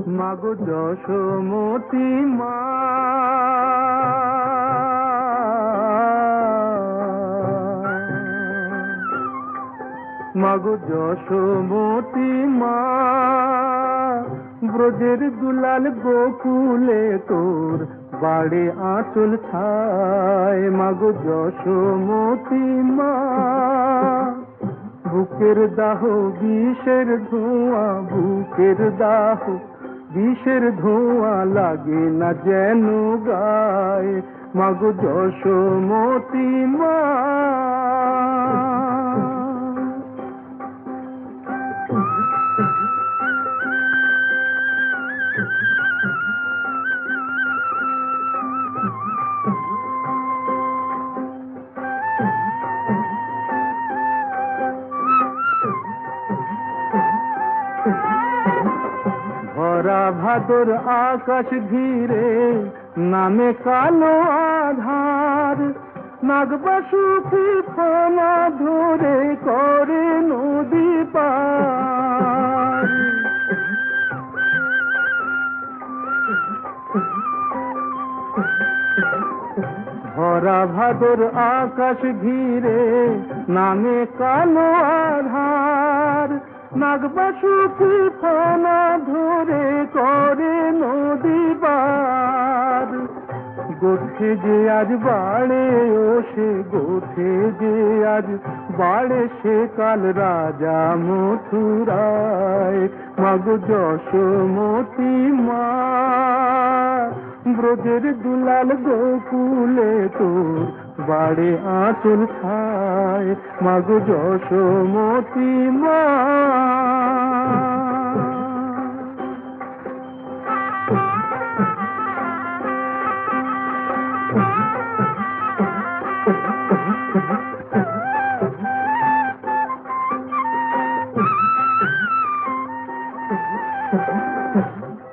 মাগো যশোমতি মা, মাগো যশোমতি মা, ব্রজের দুলাল গোকুলে তোর বাড়ে আঁচল ছায়। মাগো যশোমতি মা, বুকের দাহ বিষের ধোঁয়া, বুকের দাহ বিষের ধোঁয়া লাগে না যেন গায়। মাগো যশোমতি মা, ভরা ভাদর আকাশ ঘিরে নামে কালো আধার, নাগবাসুকি ফনা ধরে করে নদী পার। ভরা ভাদর আকাশ ঘিরে নামে কালো আধার, নাগবাসুকি ফনা ধরে করে নদী পার। গোঠে যে আজ বাড়ে ও সে গোঠে যে আজ বাড়ে সে কাল রাজা মথুরায়। মাগো যশোমতি মা, ব্রজের দুলাল গোকুলে তোর বাড়ে আঁচল ছায়। মাগো যশোমতি মা,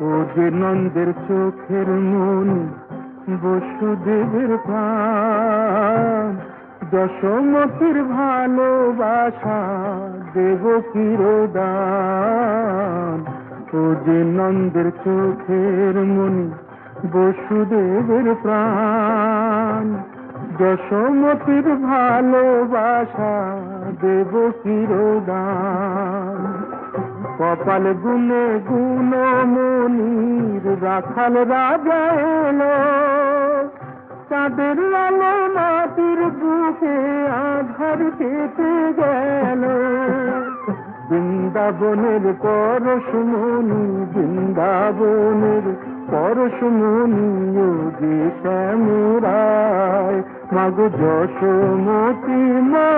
ও যে নন্দের চোখের মনি, বসুদেবের প্রাণ, যশোমতির ভালোবাসা দেবকীর দান। ও যে নন্দের চোখের মনি, বসুদেবের প্রাণ, যশোমতির ভালোবাসা দেবকীর দান। কপাল গুনে গুণমণির রাখাল রাজা এলো, চাঁদের আলো মাটির বুকে আধার কেটে গেল। বৃন্দাবনের পরশমণি, বৃন্দাবনের পরশমণি যোগে শ্যামরায়। মাগো যশোমতি মা।